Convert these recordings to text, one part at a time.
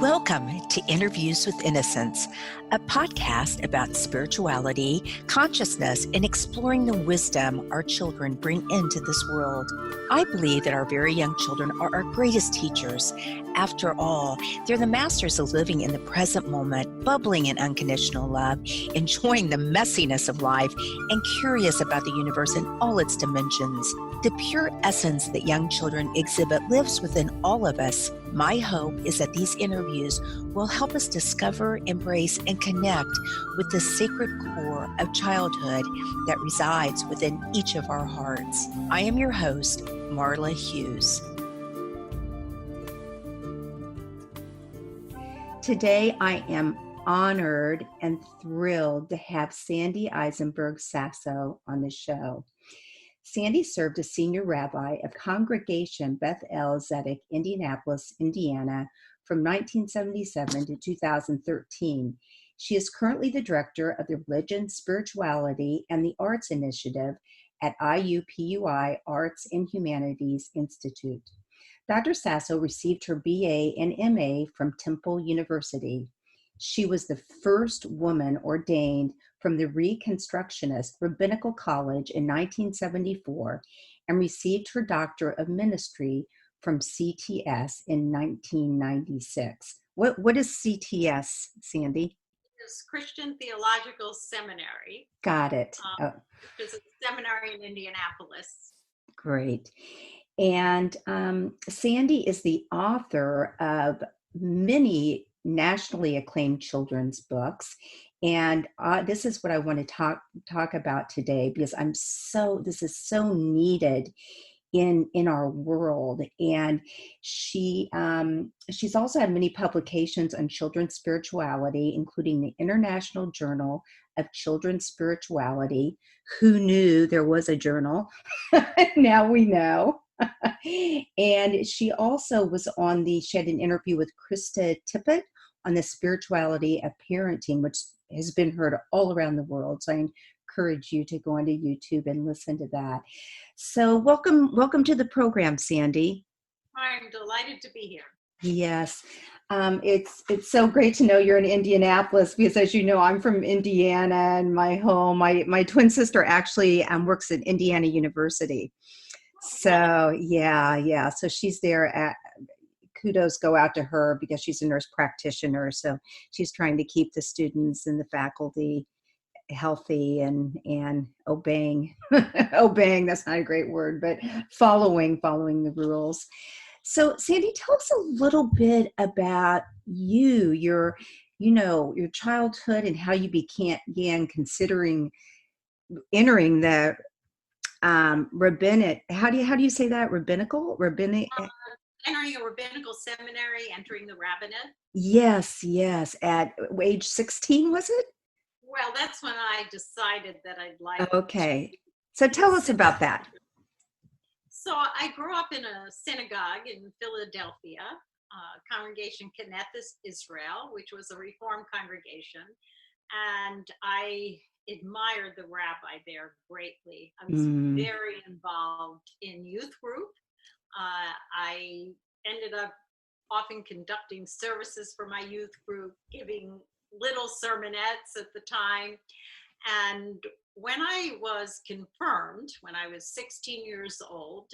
Welcome to Interviews with Innocence, a podcast about spirituality, consciousness, and exploring the wisdom our children bring into this world. I believe that our very young children are our greatest teachers. After all, they're the masters of living in the present moment, bubbling in unconditional love, enjoying the messiness of life, and curious about the universe in all its dimensions. The pure essence that young children exhibit lives within all of us. My hope is that these interviews will help us discover, embrace, and connect with the sacred core of childhood that resides within each of our hearts. I am your host, Marla Hughes. Today, I am honored and thrilled to have Sandy Eisenberg Sasso on the show. Sandy served as senior rabbi of Congregation Beth-El Zedeck, Indianapolis, Indiana, from 1977 to 2013. She is currently the director of the Religion, Spirituality, and the Arts Initiative at IUPUI Arts and Humanities Institute. Dr. Sasso received her BA and MA from Temple University. She was the first woman ordained from the Reconstructionist Rabbinical College in 1974 and received her Doctorate of Ministry from CTS in 1996. What is CTS, Sandy? It's Christian Theological Seminary. Got it. Which is a seminary in Indianapolis. Great. And Sandy is the author of many nationally acclaimed children's books. And this is what I want to talk about today, because this is so needed in our world. And she's also had many publications on children's spirituality, including the International Journal of Children's Spirituality. Who knew there was a journal? Now we know. And she also was she had an interview with Krista Tippet on the spirituality of parenting, which has been heard all around the world. So I encourage you to go onto YouTube and listen to that. So welcome to the program, Sandy. I'm delighted to be here. Yes. It's so great to know you're in Indianapolis, because as you know, I'm from Indiana, and my twin sister actually works at Indiana University. So yeah. So she's there. Kudos go out to her, because she's a nurse practitioner. So she's trying to keep the students and the faculty healthy and obeying. Obeying, that's not a great word, but following the rules. So Sandy, tell us a little bit about your childhood, and how you began considering entering the rabbinic. How do you say that? Rabbinic. Entering a rabbinical seminary, entering the rabbinate. Yes. At age 16, was it? Well, that's when I decided that I'd like. Okay. So tell us about that. So I grew up in a synagogue in Philadelphia, Congregation Knesset Israel, which was a Reform congregation, and I admired the rabbi there greatly. I was very involved in youth group. I ended up often conducting services for my youth group, giving little sermonettes at the time. And when I was confirmed, when I was 16 years old,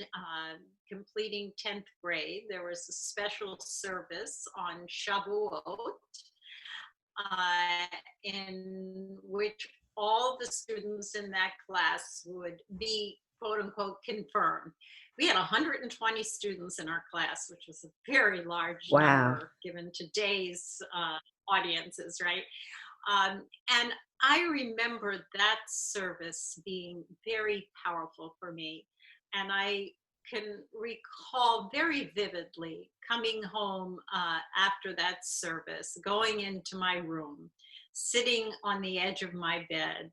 completing 10th grade, there was a special service on Shavuot, in which all the students in that class would be, quote unquote, confirmed. We had 120 students in our class, which was a very large number given today's audiences, right? And I remember that service being very powerful for me. And I can recall very vividly coming home after that service, going into my room, sitting on the edge of my bed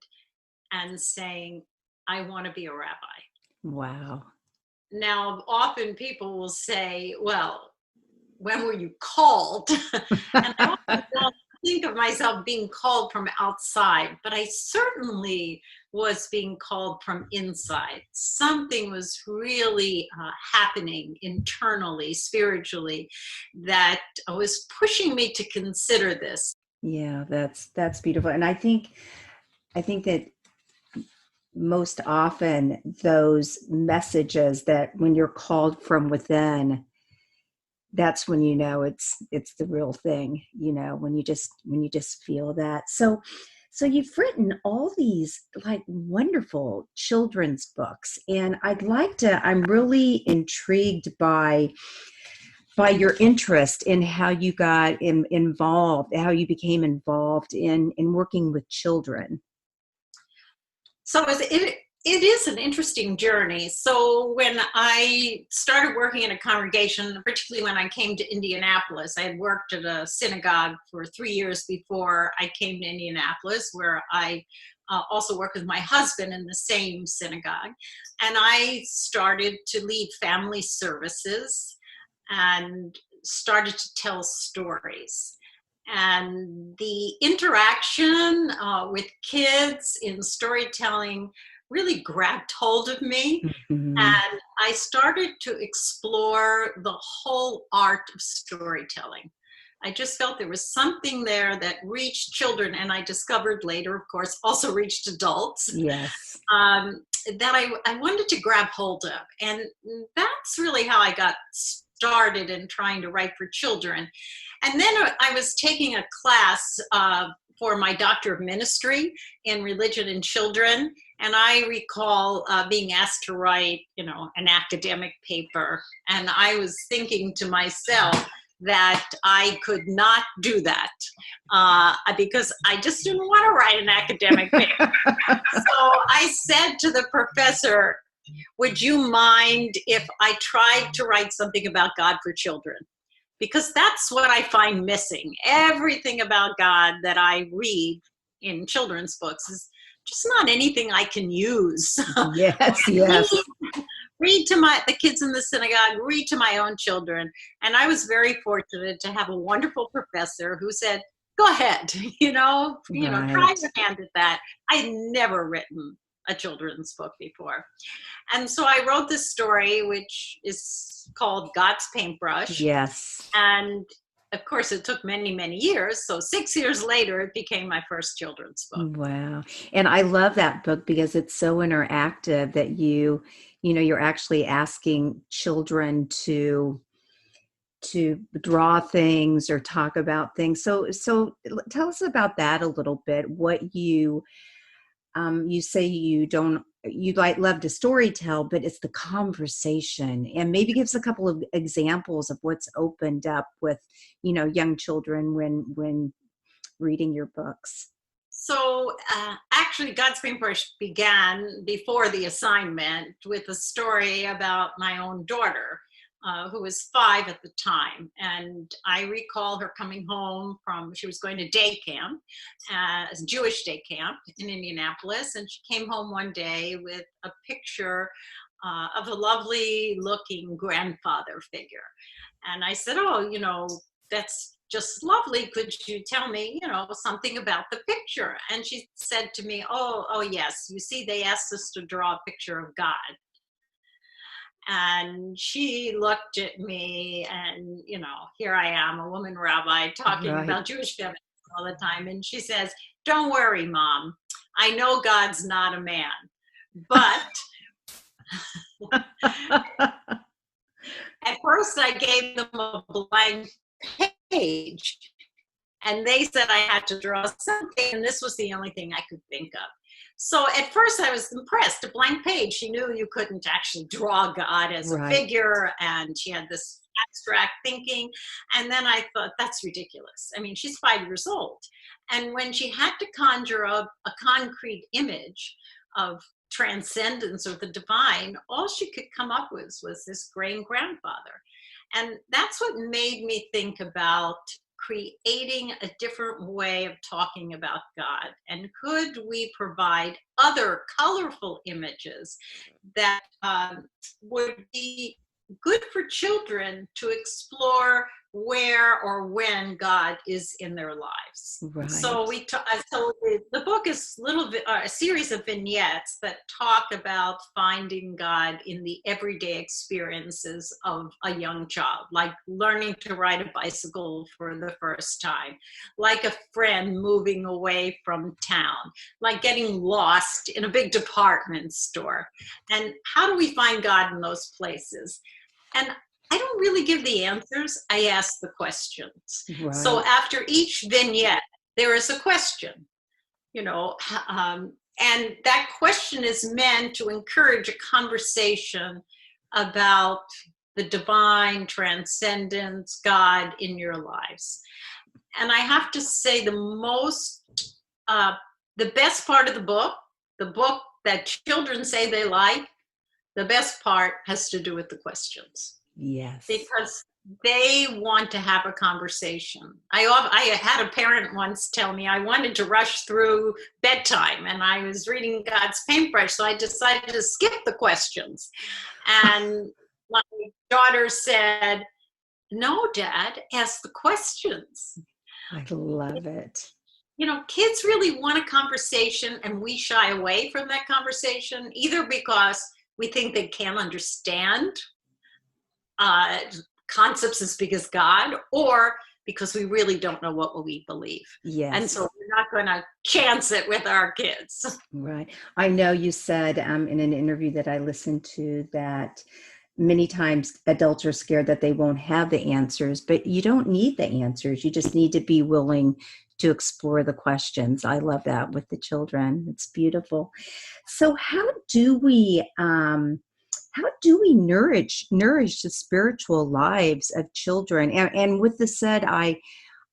and saying, I want to be a rabbi. Wow. Now, often people will say, well, when were you called? And I think of myself being called from outside, but I certainly was being called from inside. Something was really happening internally, spiritually, that was pushing me to consider this. Yeah, that's beautiful. And I think that most often those messages that when you're called from within, that's when you know it's the real thing, when you just feel that. So you've written all these like wonderful children's books, and I'm really intrigued by your interest in how you got involved, how you became involved in working with children. So it is an interesting journey. So when I started working in a congregation, particularly when I came to Indianapolis, I had worked at a synagogue for 3 years before I came to Indianapolis, where I also worked with my husband in the same synagogue. And I started to lead family services and started to tell stories. And the interaction with kids in storytelling really grabbed hold of me. Mm-hmm. And I started to explore the whole art of storytelling. I just felt there was something there that reached children, and I discovered later, of course, also reached adults. Yes. That I wanted to grab hold of. And that's really how I got started in trying to write for children. And then I was taking a class for my Doctor of Ministry in Religion and Children. And I recall being asked to write, an academic paper. And I was thinking to myself that I could not do that because I just didn't want to write an academic paper. So I said to the professor, would you mind if I tried to write something about God for children? Because that's what I find missing. Everything about God that I read in children's books is just not anything I can use. Yes, yes. Read to the kids in the synagogue, read to my own children. And I was very fortunate to have a wonderful professor who said, go ahead, try your hand at that. I had never written a children's book before. And so I wrote this story, which is called God's Paintbrush. Yes. And of course, it took many, many years. So 6 years later, it became my first children's book. Wow. And I love that book because it's so interactive that you're actually asking children to draw things or talk about things. So tell us about that a little bit. What you say you'd love to storytell, but it's the conversation, and maybe give us a couple of examples of what's opened up with, young children when reading your books. So actually, God's Paintbrush began before the assignment with a story about my own daughter, who was 5 at the time. And I recall her coming home she was going to day camp, a Jewish day camp in Indianapolis. And she came home one day with a picture of a lovely looking grandfather figure. And I said, that's just lovely. Could you tell me, something about the picture? And she said to me, oh, yes. You see, they asked us to draw a picture of God. And she looked at me and, here I am, a woman rabbi talking about Jewish feminism all the time. And she says, don't worry, Mom. I know God's not a man, but at first I gave them a blank page and they said I had to draw something. And this was the only thing I could think of. So at first I was impressed, a blank page. She knew you couldn't actually draw God as a figure, and she had this abstract thinking. And then I thought, that's ridiculous. I mean, she's 5 years old. And when she had to conjure up a concrete image of transcendence or the divine, all she could come up with was this great grandfather. And that's what made me think about creating a different way of talking about God. And could we provide other colorful images that would be good for children to explore where or when God is in their lives. Right. So the book is a series of vignettes that talk about finding God in the everyday experiences of a young child, like learning to ride a bicycle for the first time, like a friend moving away from town, like getting lost in a big department store. And how do we find God in those places? And I don't really give the answers. I ask the questions. Right. So after each vignette, there is a question, and that question is meant to encourage a conversation about the divine, transcendence, God in your lives. And I have to say the best part of the book that children say they like, the best part has to do with the questions. Yes. Because they want to have a conversation. I had a parent once tell me I wanted to rush through bedtime and I was reading God's Paintbrush, so I decided to skip the questions. And my daughter said, "No, Dad, ask the questions." I love it. Kids really want a conversation and we shy away from that conversation, either because we think they can't understand concepts as big as God, or because we really don't know what we believe. Yes. And so we're not going to chance it with our kids. Right. I know you said in an interview that I listened to that many times adults are scared that they won't have the answers, but you don't need the answers. You just need to be willing to explore the questions. I love that with the children. It's beautiful. So how do we nourish the spiritual lives of children? And with this said, I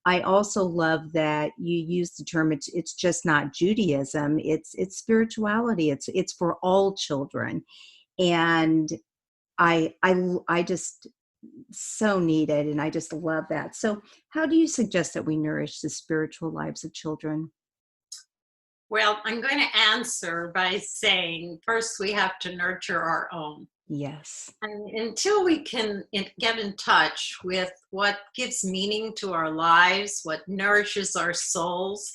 also love that you use the term, it's just not Judaism, it's spirituality. It's for all children. And I just so need it, and I just love that. So how do you suggest that we nourish the spiritual lives of children? Well, I'm going to answer by saying, first, we have to nurture our own. Yes. And until we can get in touch with what gives meaning to our lives, what nourishes our souls,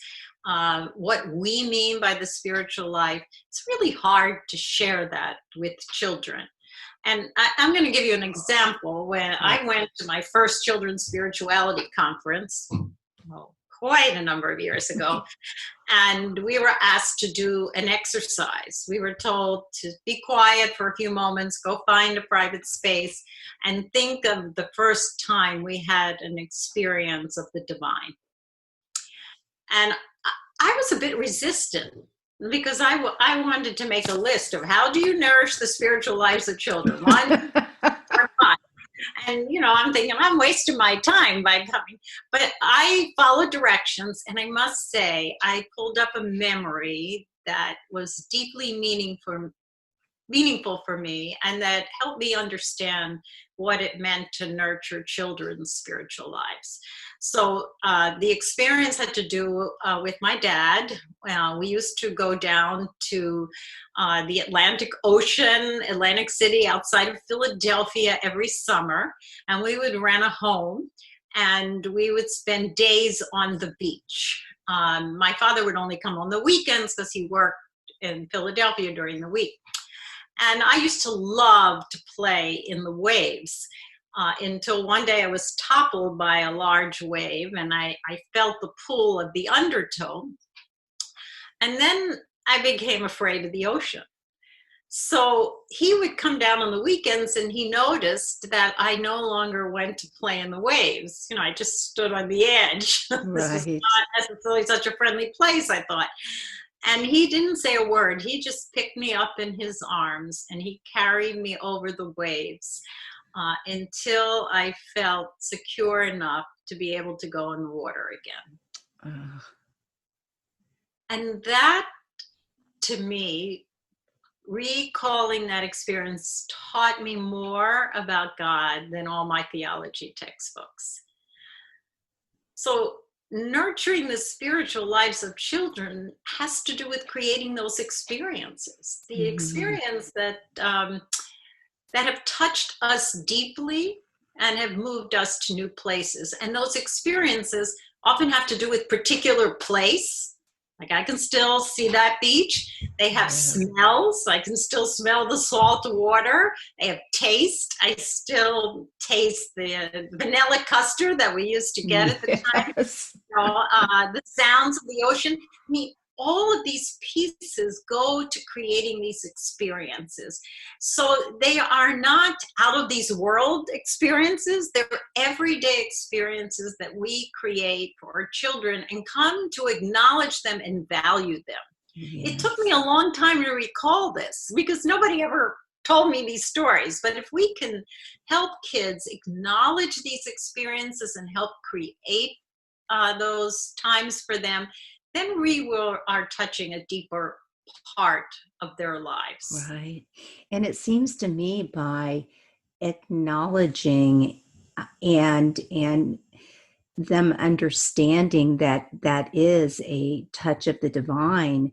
what we mean by the spiritual life, it's really hard to share that with children. And I'm going to give you an example. When I went to my first children's spirituality conference, quite a number of years ago, and we were asked to do an exercise. We were told to be quiet for a few moments, go find a private space, and think of the first time we had an experience of the divine. And I was a bit resistant, because I wanted to make a list of how do you nourish the spiritual lives of children. One, or five. And, I'm thinking I'm wasting my time by coming. But I followed directions, and I must say, I pulled up a memory that was deeply meaningful for me, and that helped me understand what it meant to nurture children's spiritual lives. So the experience had to do with my dad. We used to go down to the Atlantic Ocean, Atlantic City, outside of Philadelphia every summer, and we would rent a home, and we would spend days on the beach. My father would only come on the weekends because he worked in Philadelphia during the week. And I used to love to play in the waves until one day I was toppled by a large wave, and I felt the pull of the undertow. And then I became afraid of the ocean. So he would come down on the weekends, and he noticed that I no longer went to play in the waves. I just stood on the edge. Right. This is not necessarily such a friendly place, I thought. And he didn't say a word. He just picked me up in his arms, and he carried me over the waves until I felt secure enough to be able to go in the water again. And that, to me, recalling that experience taught me more about God than all my theology textbooks. So nurturing the spiritual lives of children has to do with creating those experiences, the experience that have touched us deeply and have moved us to new places. And those experiences often have to do with particular place. Like I can still see that beach. They have smells. I can still smell the salt water. They have taste. I still taste the vanilla custard that we used to get at the time. The sounds of the ocean. I mean, all of these pieces go to creating these experiences. So they are not out of these world experiences. They're everyday experiences that we create for our children and come to acknowledge them and value them. Yes. It took me a long time to recall this because nobody ever told me these stories. But if we can help kids acknowledge these experiences and help create those times for them, then we are touching a deeper part of their lives. Right. And it seems to me by acknowledging and them understanding that that is a touch of the divine,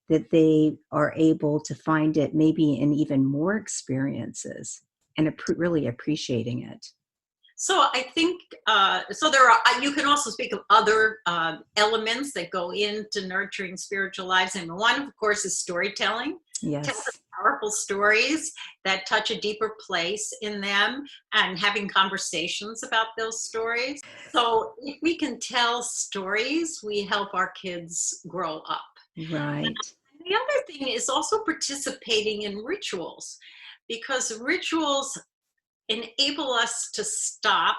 that they are able to find it maybe in even more experiences and really appreciating it. So I think, so there are, you can also speak of other elements that go into nurturing spiritual lives. And one, of course, is storytelling. Yes. Tell powerful stories that touch a deeper place in them and having conversations about those stories. So if we can tell stories, we help our kids grow up. Right. And the other thing is also participating in rituals, because rituals enable us to stop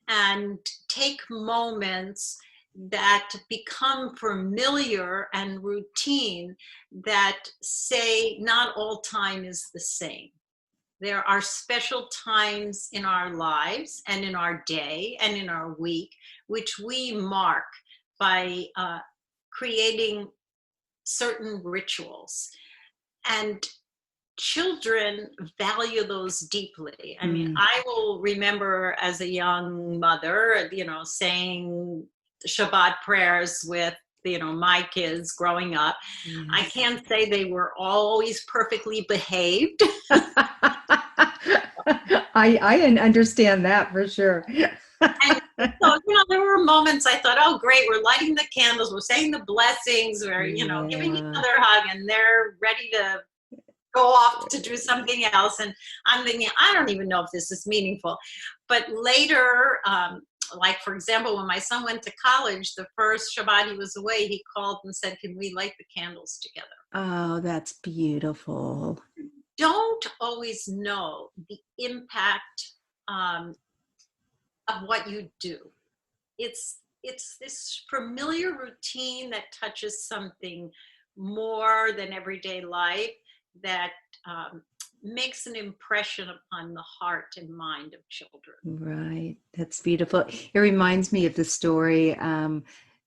and take moments that become familiar and routine, that say not all time is the same. There are special times in our lives and in our day and in our week, which we mark by creating certain rituals. And children value those deeply. I mean, I will remember as a young mother, saying Shabbat prayers with, my kids growing up. Yes. I can't say they were always perfectly behaved. I understand that for sure. And so, there were moments I thought, oh, great, we're lighting the candles, we're saying the blessings, we're, giving each other a hug, and they're ready to go off to do something else. And I'm thinking, I don't even know if this is meaningful. But later, like, for example, when my son went to college, the first Shabbat he was away, he called and said, can we light the candles together? Oh, that's beautiful. Don't always know the impact of what you do. It's this familiar routine that touches something more than everyday life, that makes an impression upon the heart and mind of children. Right. That's beautiful. It reminds me of the story,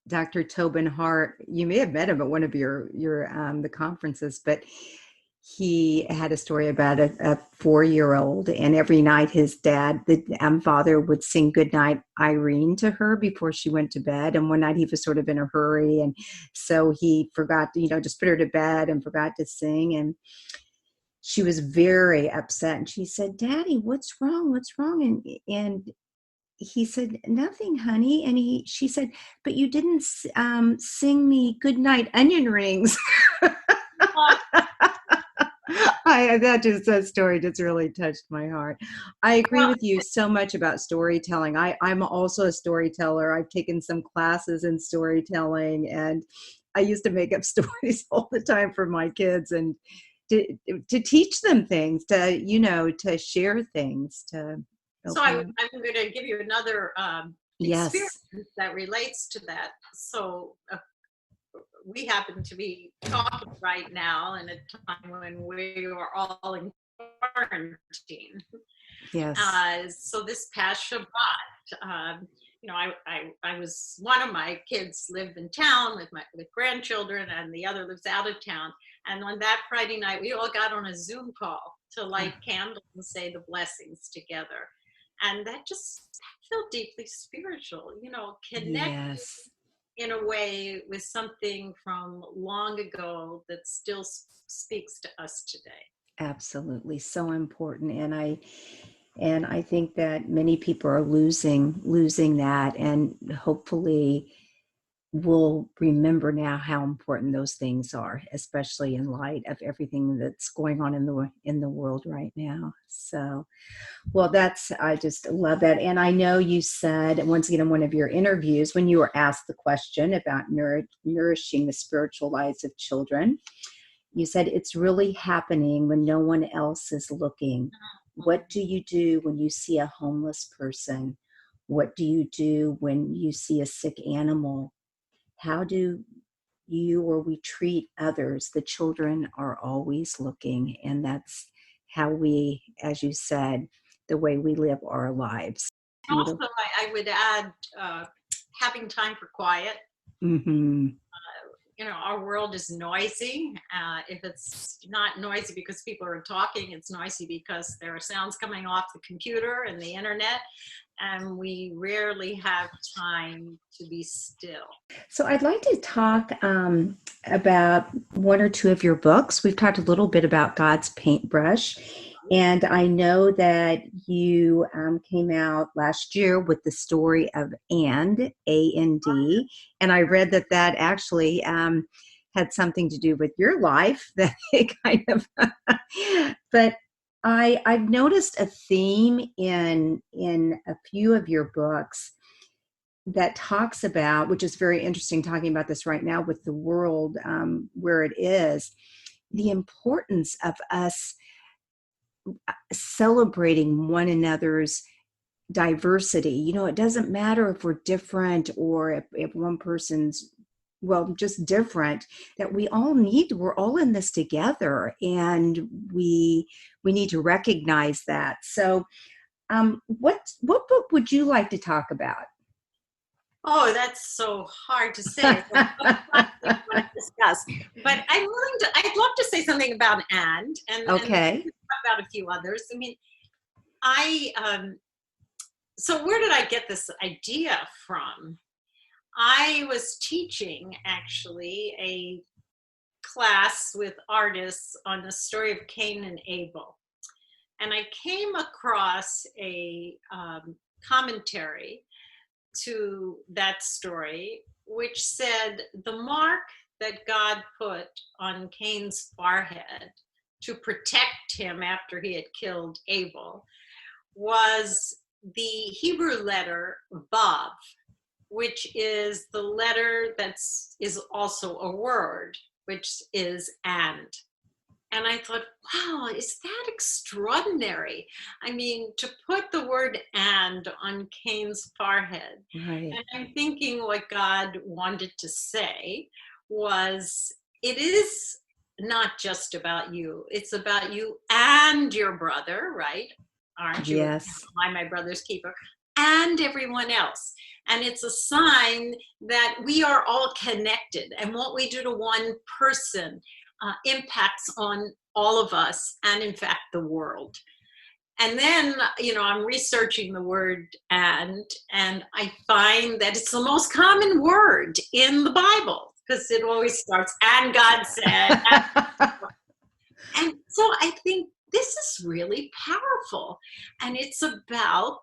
Dr. Tobin Hart. You may have met him at one of your the conferences, but he had a story about a 4-year-old, and every night his dad, the father, would sing Goodnight Irene to her before she went to bed. And one night he was sort of in a hurry, and so he forgot to, just put her to bed and forgot to sing. And she was very upset, and she said, Daddy, what's wrong? What's wrong? And he said, nothing, honey. And she said, but you didn't sing me Goodnight Onion Rings. That story just really touched my heart. I agree with you so much about storytelling. I'm also a storyteller. I've taken some classes in storytelling, and I used to make up stories all the time for my kids, and to teach them things, to share things. So I'm going to give you another experience that relates to that. So we happen to be talking right now in a time when we are all in quarantine. Yes. So this past Shabbat, I was, one of my kids lived in town with grandchildren, and the other lives out of town. And on that Friday night, we all got on a Zoom call to light candles and say the blessings together. And that just felt deeply spiritual, connected in a way with something from long ago that still speaks to us today. Absolutely. So important. And And I think that many people are losing that, and hopefully we'll remember now how important those things are, especially in light of everything that's going on in the world right now. So, well, I just love that. And I know you said once again in one of your interviews, when you were asked the question about nourishing the spiritual lives of children, you said it's really happening when no one else is looking. What do you do when you see a homeless person? What do you do when you see a sick animal? How do you or we treat others? The children are always looking, and that's how we, as you said, the way we live our lives. Also, Beautiful. I would add having time for quiet. Mm-hmm. Our world is noisy. If it's not noisy because people are talking, it's noisy because there are sounds coming off the computer and the internet, and we rarely have time to be still. So I'd like to talk about one or two of your books. We've talked a little bit about God's Paintbrush, and I know that you came out last year with the story of And, A-N-D, and I read that actually had something to do with your life, that it kind of, but I've noticed a theme in a few of your books that talks about, which is very interesting, talking about this right now with the world where it is, the importance of us celebrating one another's diversity. It doesn't matter if we're different or if one person's, well, just different, that we're all in this together, and we need to recognize that. So what book would you like to talk about? Oh, that's so hard to say. Discuss, but I'd love to say something about and Okay. about a few others. I mean, so where did I get this idea from? I was teaching actually a class with artists on the story of Cain and Abel. And I came across a commentary to that story, which said the mark that God put on Cain's forehead to protect him after he had killed Abel was the Hebrew letter Vav, which is the letter that is also a word, which is and. And I thought, wow, is that extraordinary? I mean, to put the word and on Cain's forehead. Right. And I'm thinking what God wanted to say was, it is not just about you. It's about you and your brother, right? Aren't you? Yes. My brother's keeper, and everyone else. And it's a sign that we are all connected. And what we do to one person impacts on all of us and, in fact, the world. And then, I'm researching the word and I find that it's the most common word in the Bible, because it always starts, and God said. And so I think this is really powerful. And it's about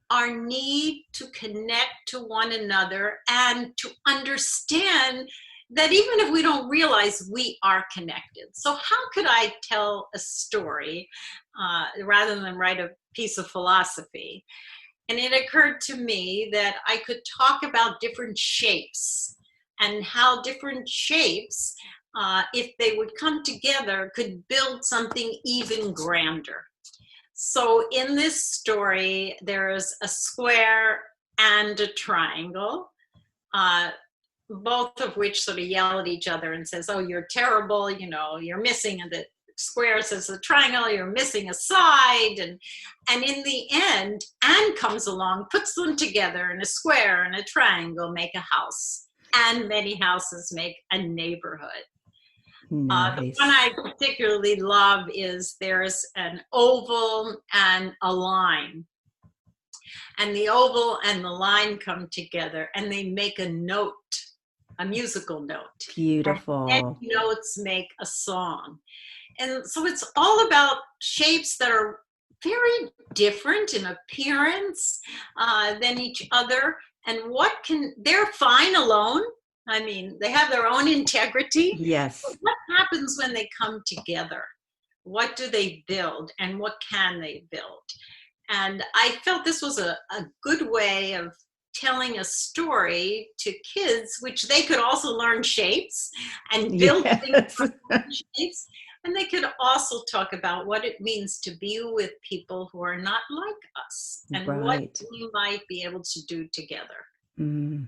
our need to connect to one another and to understand that even if we don't realize, we are connected. So how could I tell a story rather than write a piece of philosophy? And it occurred to me that I could talk about different shapes and how different shapes, if they would come together, could build something even grander. So in this story, there's a square and a triangle, both of which sort of yell at each other and says, oh, you're terrible, you're missing. And the square says the triangle, you're missing a side. And in the end, Anne comes along, puts them together, and a square and a triangle make a house. And many houses make a neighborhood. Nice. The one I particularly love is there's an oval and a line. And the oval and the line come together and they make a note, a musical note. Beautiful. And notes make a song. And so it's all about shapes that are very different in appearance than each other. And they're fine alone. I mean, they have their own integrity. Yes. But what happens when they come together? What do they build, and what can they build? And I felt this was a good way of telling a story to kids, which they could also learn shapes and build things from shapes. And they could also talk about what it means to be with people who are not like us, and what we might be able to do together. Mm.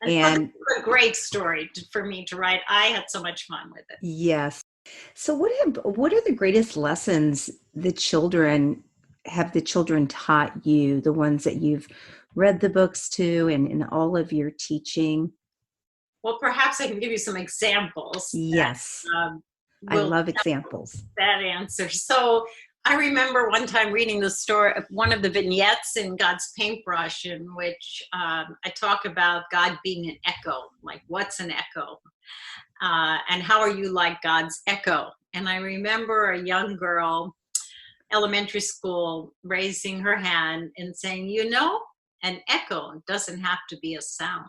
And so it's a great story for me to write. I had so much fun with it. Yes. So what are the greatest lessons the children taught you, the ones that you've read the books to and in all of your teaching? Well, perhaps I can give you some examples. Yes. I love examples. That answer. So I remember one time reading the story of one of the vignettes in God's Paintbrush, in which I talk about God being an echo, like what's an echo? And how are you like God's echo? And I remember a young girl, elementary school, raising her hand and saying, an echo doesn't have to be a sound.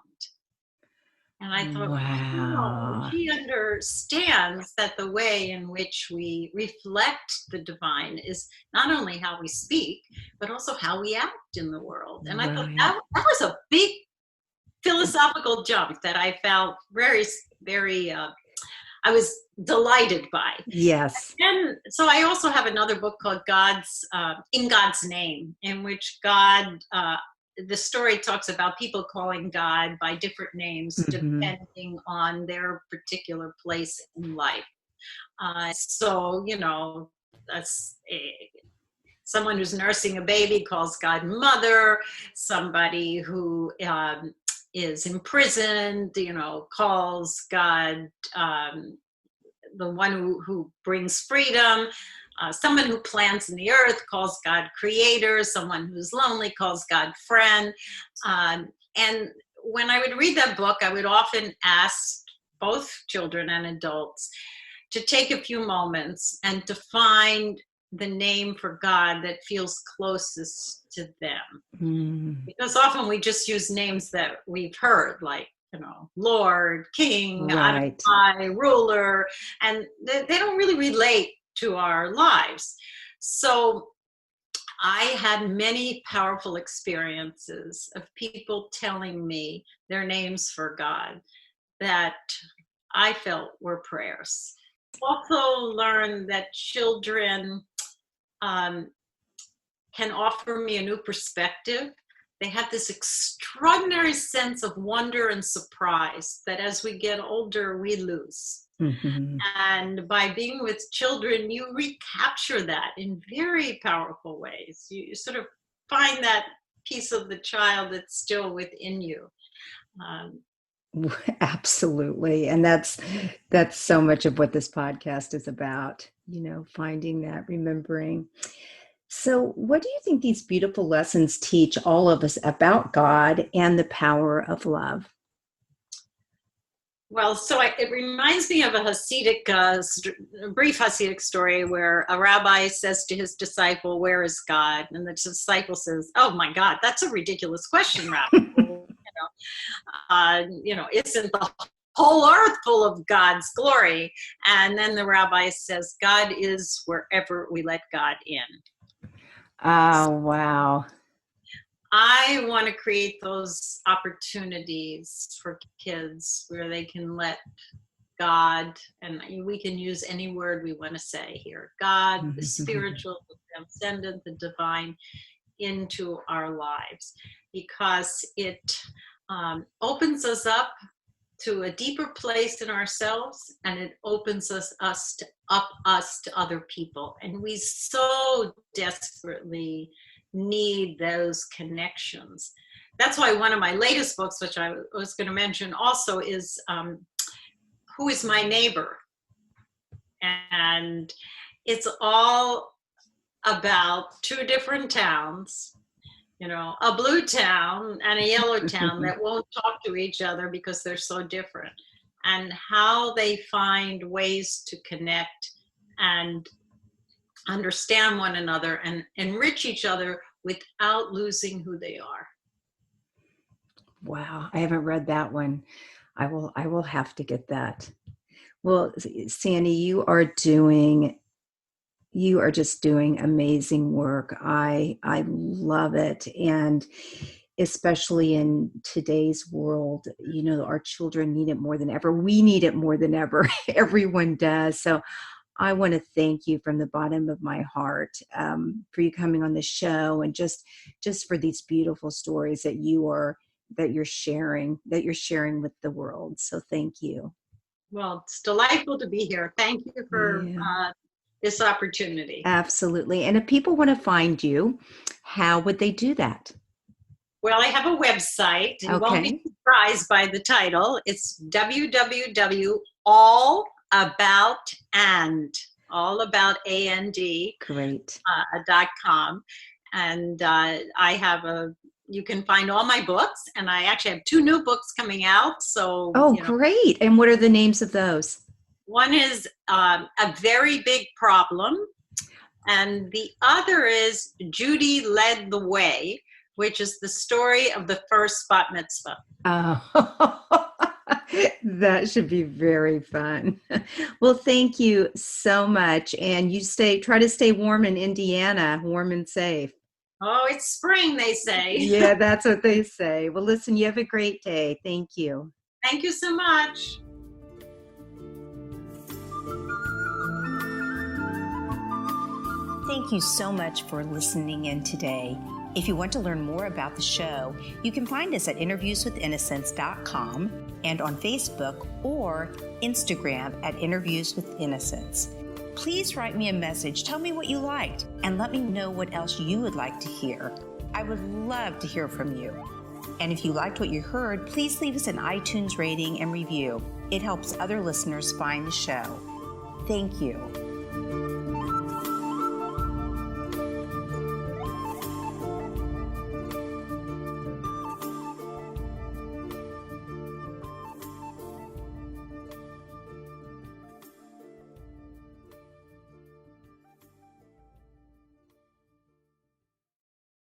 And I thought, wow, she understands that the way in which we reflect the divine is not only how we speak, but also how we act in the world. And I thought that was a big philosophical jump that I felt very, very, I was delighted by. Yes. And so I also have another book called In God's Name, in which God, the story talks about people calling God by different names, depending on their particular place in life. So, that's someone who's nursing a baby calls God mother. Somebody who is imprisoned, calls God the one who brings freedom. Someone who plants in the earth calls God creator. Someone who's lonely calls God friend. And when I would read that book, I would often ask both children and adults to take a few moments and to find the name for God that feels closest to them. Because often we just use names that we've heard, like, Lord, King, Adonai, ruler, and they don't really relate to our lives. So I had many powerful experiences of people telling me their names for God that I felt were prayers. Also learned that children can offer me a new perspective. They have this extraordinary sense of wonder and surprise that as we get older, we lose. And by being with children, you recapture that in very powerful ways. You sort of find that piece of the child that's still within you. Absolutely. And that's so much of what this podcast is about, finding that, remembering. So what do you think these beautiful lessons teach all of us about God and the power of love? Well, so it reminds me of a Hasidic, brief Hasidic story where a rabbi says to his disciple, "Where is God?" And the disciple says, "Oh my God, that's a ridiculous question, Rabbi. Isn't the whole earth full of God's glory?" And then the rabbi says, "God is wherever we let God in." Oh, wow. I want to create those opportunities for kids where they can let God, and we can use any word we want to say here, God, the spiritual, the transcendent, the divine, into our lives, because it opens us up to a deeper place in ourselves, and it opens us to other people. And we so desperately need those connections. That's why one of my latest books, which I was going to mention also, is Who is My Neighbor? And it's all about two different towns, a blue town and a yellow town that won't talk to each other because they're so different, and how they find ways to connect and understand one another and enrich each other without losing who they are. Wow, I haven't read that one. I will have to get that. Well, Sandy, you are just doing amazing work. I love it. And especially in today's world, our children need it more than ever. We need it more than ever. Everyone does. So I want to thank you from the bottom of my heart for you coming on the show, and just for these beautiful stories that you're sharing with the world. So thank you. Well, it's delightful to be here. Thank you for this opportunity. Absolutely. And if people want to find you, how would they do that? Well, I have a website. You won't be surprised by the title. It's allaboutand.com. Great. And you can find all my books, and I actually have 2 new books coming out. So, great. And what are the names of those? One is A Very Big Problem, and the other is Judy Led the Way, which is the story of the first bat mitzvah. Oh, that should be very fun. Well, thank you so much. And you try to stay warm in Indiana, warm and safe. Oh, it's spring, they say. Yeah, that's what they say. Well, listen, you have a great day. Thank you. Thank you so much. Thank you so much for listening in today. If you want to learn more about the show, you can find us at interviewswithinnocence.com and on Facebook or Instagram at Interviews with Innocence. Please write me a message, tell me what you liked, and let me know what else you would like to hear. I would love to hear from you. And if you liked what you heard, please leave us an iTunes rating and review. It helps other listeners find the show. Thank you.